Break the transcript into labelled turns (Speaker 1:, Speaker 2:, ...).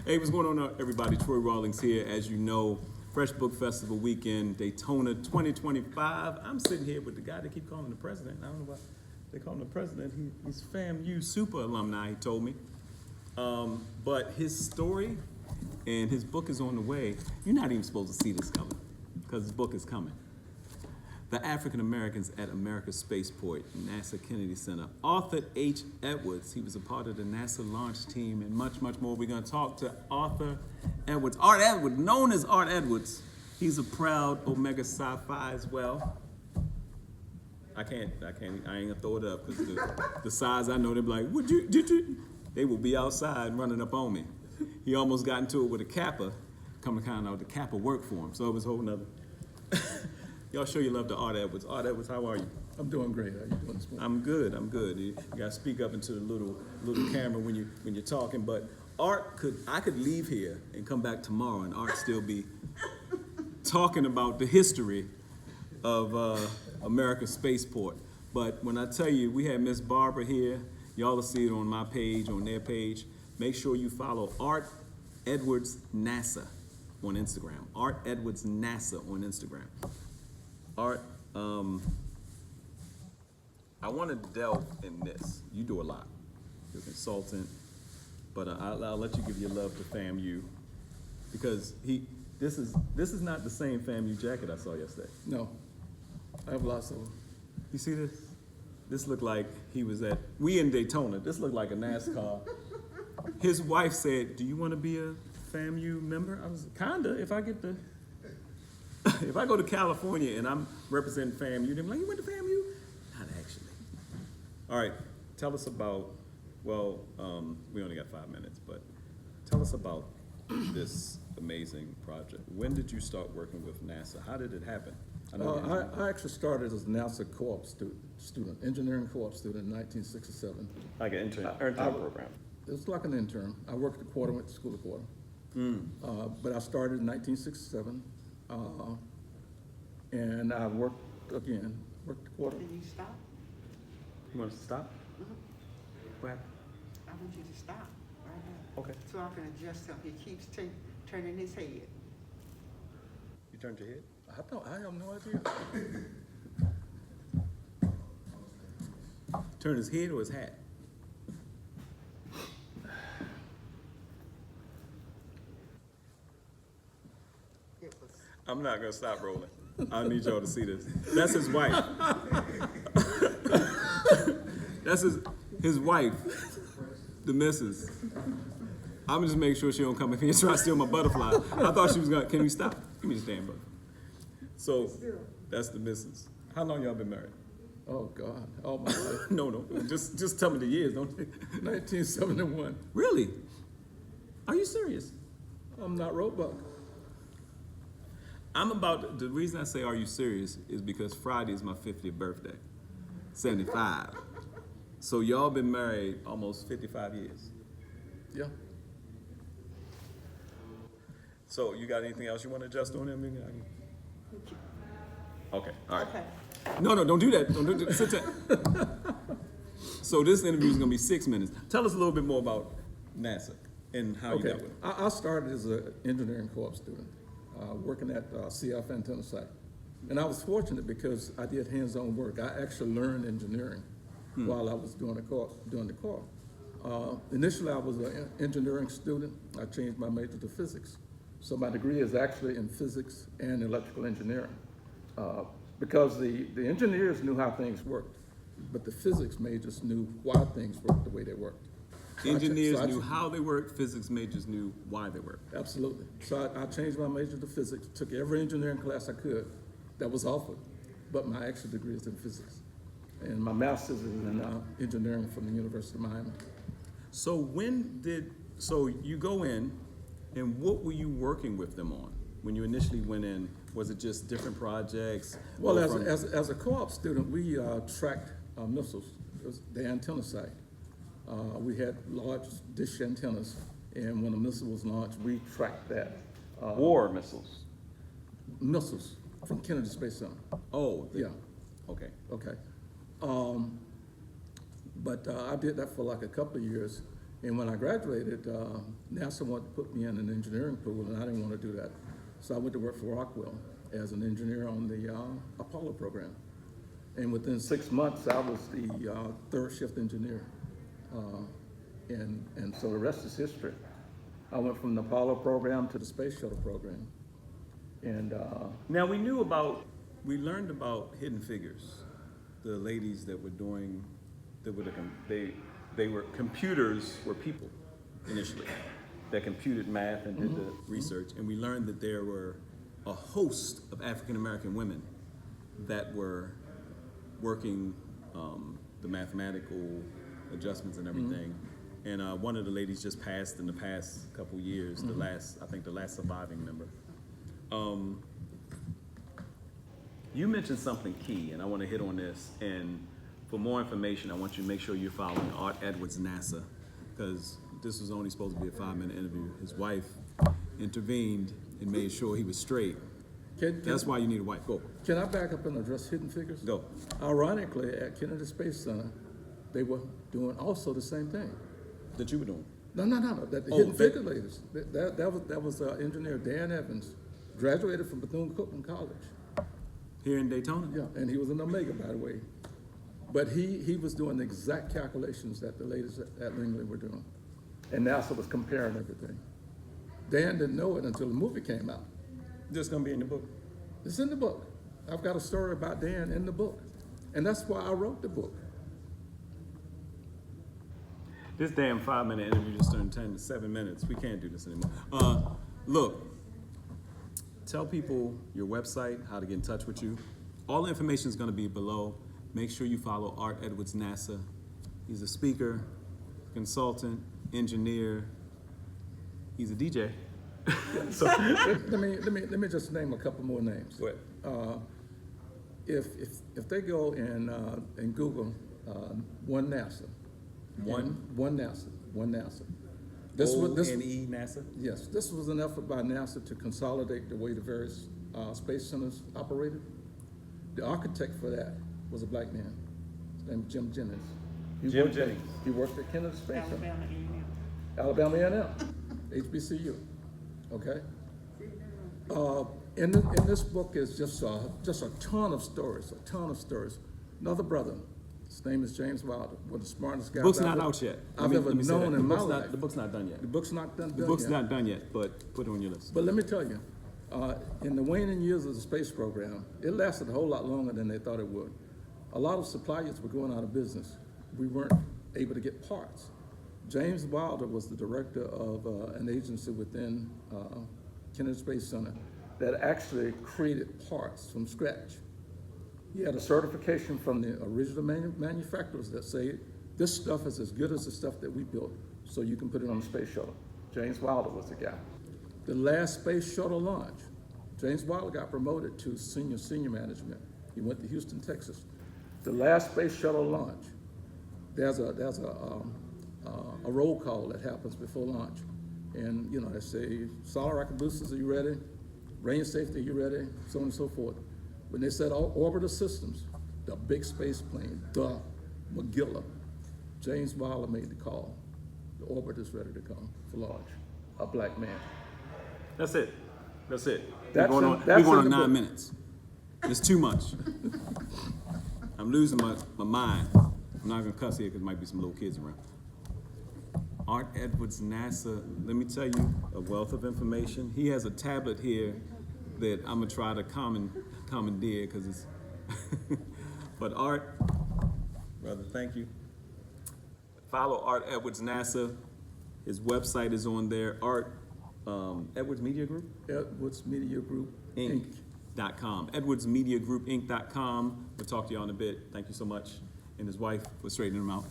Speaker 1: Hey, what's going on, everybody? Troy Rawlings here. As you know, Fresh Book Festival weekend, Daytona 2025. I'm sitting here with the guy they keep calling the president. I don't know why they call him the president. He's FAMU super alumni, he told me. But his story and his book is on the way. You're not even supposed to see this coming because his book is coming. The African Americans at America's Spaceport, NASA Kennedy Center. Arthur H. Edwards, he was a part of the NASA launch team, and much, much more. We're gonna talk to Arthur Edwards. Art Edwards, known as Art Edwards. He's a proud Omega Psi Phi as well. I ain't gonna throw it up because the size I know, they're like, did you? They will be outside running up on me. He almost got into it with a Kappa, come to find out the Kappa worked for him, so it was a whole nother. Y'all show your love to Art Edwards. Art Edwards, how are you?
Speaker 2: I'm doing great. How you doing this morning?
Speaker 1: I'm good. You gotta speak up into the little camera when you're talking. But I could leave here and come back tomorrow, and Art still be talking about the history of America's spaceport. But when I tell you, we had Miss Barbara here. Y'all will see it on my page, on their page. Make sure you follow Art Edwards NASA on Instagram. Art Edwards NASA on Instagram. Art, I want to delve in this. You do a lot. You're a consultant, but I'll let you give your love to FAMU because this is not the same FAMU jacket I saw yesterday.
Speaker 2: No, I have lots of them.
Speaker 1: You see this? This looked like we in Daytona. This looked like a NASCAR. His wife said, "Do you want to be a FAMU member?" I was kinda. If I go to California and I'm representing FAMU, they're like, "You went to FAMU?" Not actually. All right, tell us about, we only got 5 minutes, but tell us about this amazing project. When did you start working with NASA? How did it happen?
Speaker 2: I actually started as a NASA co-op student, engineering co-op student in 1967.
Speaker 1: Like an intern program.
Speaker 2: It was like an intern. I worked at Quarter, went to school at Quarter. But I started in 1967. And I worked at Quarter.
Speaker 3: Can you stop?
Speaker 1: You want us to stop? What happened?
Speaker 3: I want you to stop right now.
Speaker 1: Okay.
Speaker 3: So I can adjust him. He keeps turning his head.
Speaker 1: You turned your head?
Speaker 2: I have no idea.
Speaker 1: Turn his head or his hat?
Speaker 3: It was.
Speaker 1: I'm not gonna stop rolling. I need y'all to see this. That's his wife. That's his wife, the missus. I'm just making sure she don't come in here and try to steal my butterfly. I thought she was gonna, can we stop? Give me this damn butterfly. So, that's the missus. How long y'all been married?
Speaker 2: Oh God, all my life.
Speaker 1: No, just tell me the years, don't you?
Speaker 2: 1971.
Speaker 1: Really? Are you serious?
Speaker 2: I'm not Roebuck.
Speaker 1: The reason I say are you serious is because Friday is my 50th birthday, 75. So y'all been married almost 55 years.
Speaker 2: Yeah.
Speaker 1: So you got anything else you want to adjust on him? Okay, all right.
Speaker 3: Okay.
Speaker 1: No, don't do that. Don't do that. Sit down. So this interview is gonna be 6 minutes. Tell us a little bit more about NASA and how you got with it.
Speaker 2: I started as an engineering co-op student, working at CF antenna site. And I was fortunate because I did hands-on work. I actually learned engineering while I was doing the co-op. Initially, I was an engineering student. I changed my major to physics. So my degree is actually in physics and electrical engineering. Because the engineers knew how things worked, but the physics majors knew why things worked the way they worked.
Speaker 1: Engineers knew how they worked, physics majors knew why they worked.
Speaker 2: Absolutely. So I changed my major to physics, took every engineering class I could that was offered, but my actual degree is in physics. And my master's is in engineering from the University of Miami.
Speaker 1: So so you go in, and what were you working with them on? When you initially went in, was it just different projects?
Speaker 2: Well, as a co-op student, we tracked missiles. It was the antenna site. We had large dish antennas, and when a missile was launched, we tracked that.
Speaker 1: War missiles?
Speaker 2: Missiles from Kennedy Space Center.
Speaker 1: Oh.
Speaker 2: Yeah.
Speaker 1: Okay.
Speaker 2: Okay. But I did that for like a couple of years, And when I graduated, NASA wanted to put me in an engineering pool, and I didn't want to do that. So I went to work for Rockwell as an engineer on the Apollo program. And within 6 months, I was the third shift engineer. And so the rest is history. I went from the Apollo program to the Space Shuttle program. And
Speaker 1: Now, we learned about Hidden Figures, the ladies that were doing, they were, computers were people initially, that computed math and did the research, and we learned that there were a host of African-American women that were working the mathematical adjustments and everything. And one of the ladies just passed in the past couple years, the last surviving member. You mentioned something key, and I want to hit on this. And for more information, I want you to make sure you're following Art Edwards NASA, because this was only supposed to be a 5-minute interview. His wife intervened and made sure he was straight. That's why you need a wife. Go.
Speaker 2: Can I back up and address Hidden Figures?
Speaker 1: Go.
Speaker 2: Ironically, at Kennedy Space Center, they were doing also the same thing.
Speaker 1: That you were doing.
Speaker 2: No. The Hidden Figure ladies. That was engineer Dan Evans, graduated from Bethune-Cookman College.
Speaker 1: Here in Daytona?
Speaker 2: Yeah, and he was an Omega, by the way. But he was doing the exact calculations that the ladies at Langley were doing. And NASA was comparing everything. Dan didn't know it until the movie came out.
Speaker 1: Just gonna be in the book.
Speaker 2: It's in the book. I've got a story about Dan in the book. And that's why I wrote the book.
Speaker 1: This damn 5-minute interview just turned 7 minutes. We can't do this anymore. Look, tell people your website, how to get in touch with you. All the information is gonna be below. Make sure you follow Art Edwards NASA. He's a speaker, consultant, engineer. He's a DJ. So,
Speaker 2: let me just name a couple more names.
Speaker 1: go ahead.
Speaker 2: If they go and Google One NASA.
Speaker 1: One
Speaker 2: NASA.
Speaker 1: O-N-E, NASA?
Speaker 2: Yes, this was an effort by NASA to consolidate the way the various space centers operated. The architect for that was a black man. His name was Jim Jennings. He worked at Kennedy Space Center.
Speaker 3: Alabama A&M.
Speaker 2: Alabama A&M, HBCU. Okay. In this book is just a ton of stories. Another brother. His name is James Wilder, one of the smartest guys
Speaker 1: Book's not out yet.
Speaker 2: I've ever known in my life.
Speaker 1: The book's not done yet.
Speaker 2: The book's not done.
Speaker 1: The book's
Speaker 2: yet.
Speaker 1: not done yet, but put it on your list.
Speaker 2: But let me tell you, in the waning years of the space program, it lasted a whole lot longer than they thought it would. A lot of suppliers were going out of business. We weren't able to get parts. James Wilder was the director of an agency within Kennedy Space Center that actually created parts from scratch. He had a certification from the original manufacturers that say this stuff is as good as the stuff that we built, so you can put it on the space shuttle. James Wilder was the guy. The last space shuttle launch, James Wilder got promoted to senior management. He went to Houston, Texas. The last space shuttle launch, there's a roll call that happens before launch. And, they say, solid rocket boosters, are you ready? Range safety, are you ready? So on and so forth. When they said all orbital systems, the big space plane, the Magilla, James Wilder made the call. The orbit is ready to come for launch. A black man.
Speaker 1: That's it. We're
Speaker 2: That's
Speaker 1: going
Speaker 2: in-
Speaker 1: on,
Speaker 2: that's
Speaker 1: we're going
Speaker 2: in
Speaker 1: on
Speaker 2: the
Speaker 1: 9
Speaker 2: book.
Speaker 1: minutes. It's too much. I'm losing my mind. I'm not gonna cuss here because there might be some little kids around. Art Edwards, NASA, let me tell you, a wealth of information. He has a tablet here that I'm gonna try to commandeer because it's, but Art, brother, thank you. Follow Art Edwards, NASA. His website is on there, Art, Edwards Media Group?
Speaker 2: Edwards Media Group, Inc.
Speaker 1: Inc.com. EdwardsMediaGroupInc.com. We'll talk to y'all in a bit. Thank you so much. And his wife for straightening him out.